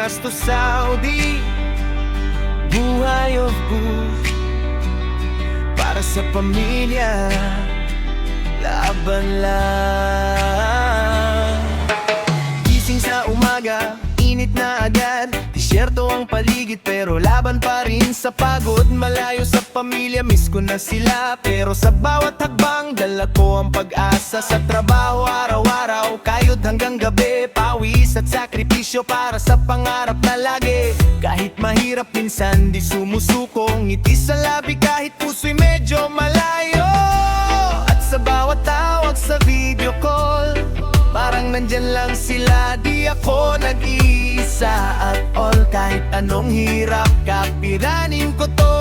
Pilipinas to Saudi, buhay of bush. Para sa pamilya, laban lang. Gising sa umaga, init na agad. Disyerto ang paligid pero laban pa rin sa pagod. Malayo sa pamilya, miss ko na sila. Pero sa bawat hakbang, dala ko ang pag-asa. Sa trabaho araw-araw, kayod hanggang gabi. Pawis at sakripisyo para sa pangarap na lagi. Kahit mahirap minsan, di sumusuko. Ngiti sa labi kahit puso'y medyo malayo. At sa bawat tawag sa video call, parang nandyan lang sila, di ako nag-iisa. At all, kahit anong hirap, kapiranin ko to.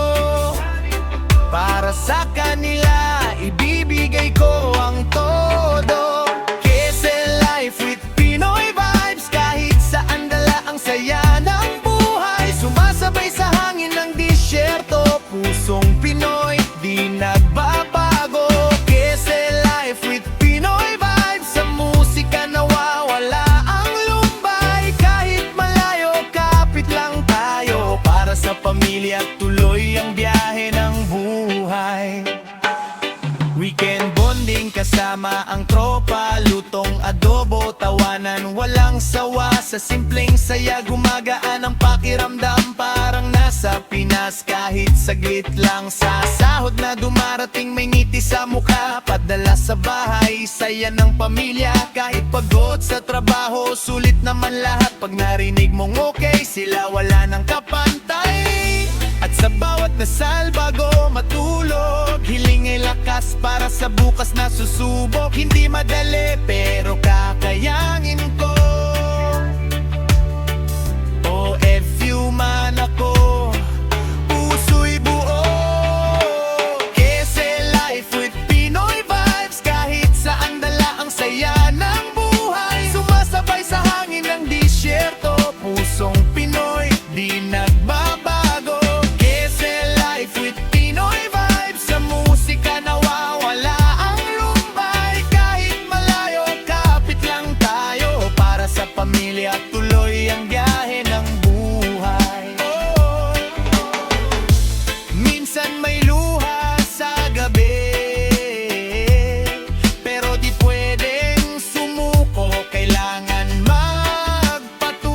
Para sa kanila, ibibigay ko ang todo. KSL Life with Pinoy vibes. Kahit saan dala ang saya ng buhay. Sumasabay sa hangin ng disyerto. Pusong Pinoy, di nagbabago. KSL Life with Pinoy vibes. Sa musika nawawala ang lumbay. Kahit malayo, kapit lang tayo. Para sa pamilya, tuloy ang biyahe ng buhay. Weekend bonding kasama ang tropa. Lutong adobo, tawanan, walang sawa. Sa simpleng saya, gumagaan ang pakiramdam. Parang nasa Pinas, kahit saglit lang. Sa sahod na dumarating, may ngiti sa mukha. Padala sa bahay, saya ng pamilya. Kahit pagod sa trabaho, sulit naman lahat. Pag narinig mong okay, sila wala nang kapantay. At sa bawat dasal bago matulog, hiling ay lakas para sa bukas na susubok. Hindi madali pero kakayangin ko. OFU man ako, puso'y buo. KSL Life with Pinoy vibes. Kahit saan dala ang saya ng buhay. Sumasabay sa hangin ng disyerto. Pusong Pinoy, di nagbabago. With Pinoy vibes, sa musika nawawala ang lumbay. Kahit malayo, kapit lang tayo. Para sa pamilya, tuloy ang biyahe ng buhay. Minsan may luha sa gabi, pero di pwedeng sumuko. Kailangan magpatuloy.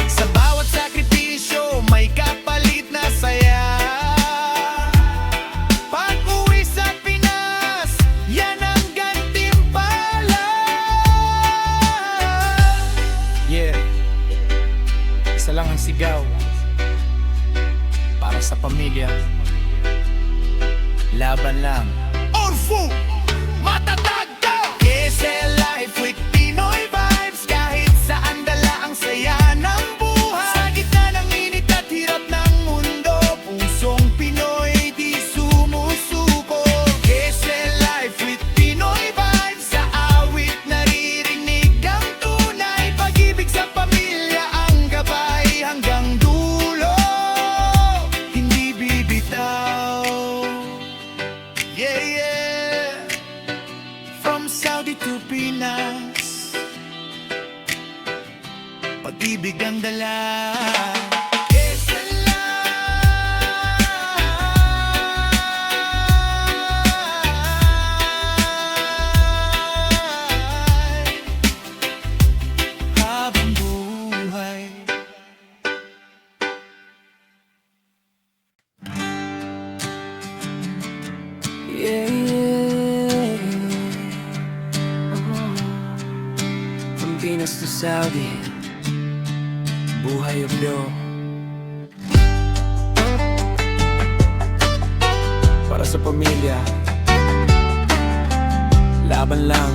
Sa bawat sakripisyo, may kapalit na saya. Isa lang ang sigaw para sa pamilya, laban lang. Orfu! Matatag ka! KSL Life with Pinoy vibes. Kahit saan dala ang saya ng buhay. Sa gitna ng init at hirap ng mundo, pusong Pinoy di sumusuko. KSL Life with Pinoy vibes. Sa awit naririnig ang tunay. Pag-ibig sa pamilya ang gabay hanggang dulo. Hindi bibitaw. Yeah, yeah. From Saudi to Pinas, pag-ibig ang dala. Habang buhay. Yeah, yeah. From Pinas to Saudi, buhay of Leo. Para sa pamilya, laban lang.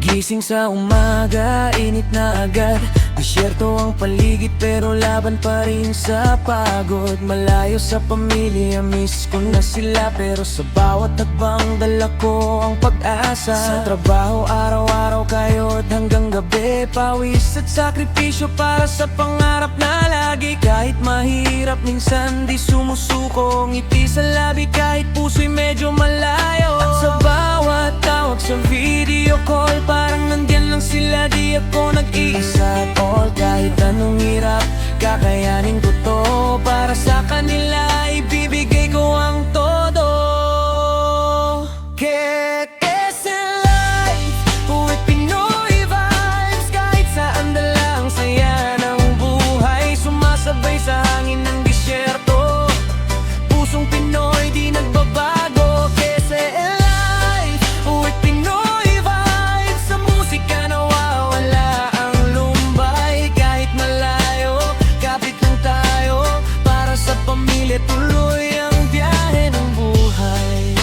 Gising sa umaga, init na agad. Disyerto ang paligid pero laban pa rin sa pagod. Malayo sa pamilya, miss ko na sila, pero sa bawat hakbang dala ko ang pag-asa. Sa trabaho araw-araw kayo't hanggang gabi, pawis at sakripisyo para sa pangarap na lagi. Kahit mahirap minsan di sumusuko, ngiti sa labi kahit puso'y medyo malayo. At sa bawat tawag sa video call, parang nandyan lang sila, di ako nag-iisa at all. Kahit anong hirap, kakayanin ko to. Para sa kanila, ibibigay ko ang todo. Kekes in life, with Pinoy vibes. Kahit saan dalang saya ng buhay, sumasabay sa hangin ng disyerto. Pusong Pinoy di nagbabago. Kekes in life, with Pinoy vibes. Sa musika nawawala ang lumbay. Kahit malayo, kapit lang tayo. Para sa pamilya tuloy ang biyahe ng buhay.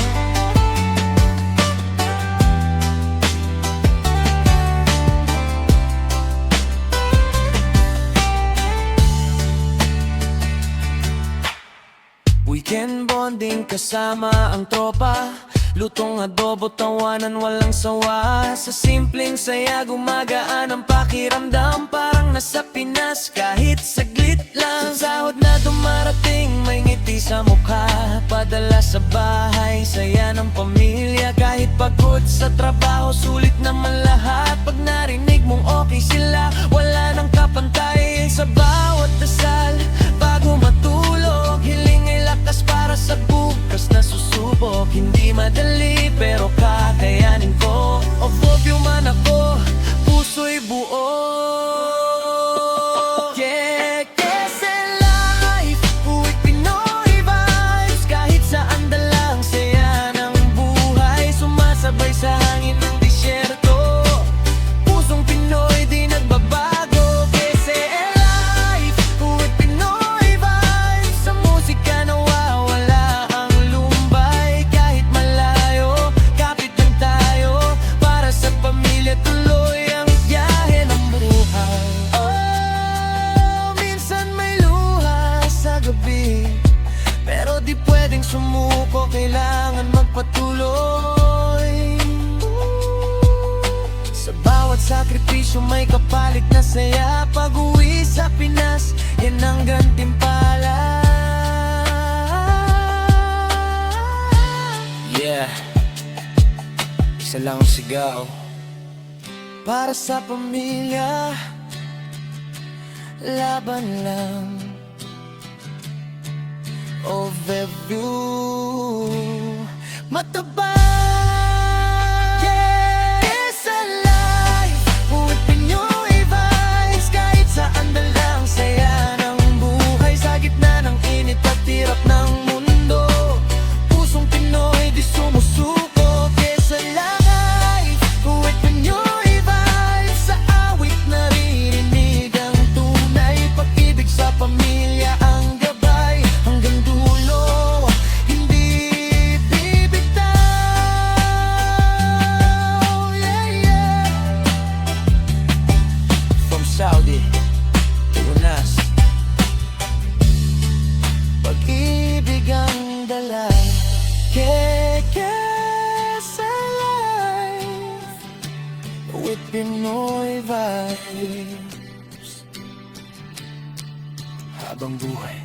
Weekend bonding kasama ang tropa, lutong adobo, tawanan, walang sawa. Sa simpleng saya, gumagaan ang pakiramdam. Parang nasa Pinas kahit saglit lang. Sa sahod na dumarating, may ngiti sa mukha. Padala sa bahay, saya ng pamilya. Kahit pagod sa trabaho, sulit naman lahat. Pag narinig mong okay sila, wala nang kapantay. Sa bawat dasal, bago matulog, hiling ay lakas para sa bukas na susubok. Hindi madali pero kakayanin ko. O Bobyo man ako, puso'y buo. Kekes in life, with Pinoy vibes. Kahit saan dalang saya ng buhay, sumasabay sa hangin ng disyerto. Pusong Pinoy di nagbabago. Kekes in life, with Pinoy vibes. Sa musika nawawala ang lumbay. Kahit malayo, kapit lang tayo. Para sa pamilya tuloy ang biyahe ng buhay. Oh, minsan may luha sa gabi, pero di pwedeng sumuko, kailangan magpatuloy. Sa bawat sakripisyo may kapalit na saya. Pag-uwi sa Pinas, yan ang gantimpala. Yeah, isa lang ang sigaw para sa pamilya, laban lang. Overview, mataba. Kekes in life, with Pinoy vibes. Kahit saan dalang saya ng buhay. Sa gitna ng init at hirap ng mundo, pusong Pinoy di sumusuko. Kekes in life, with Pinoy vibes. Sa awit naririnig ang tunay. Pag-ibig sa pamilya ang gabay. Hanggang dulo, hindi bibitaw. Yeah, yeah. From Saudi to Unas, pag-ibig ang dala. Kekes in life, with Pinoy vibes. Habang buhay.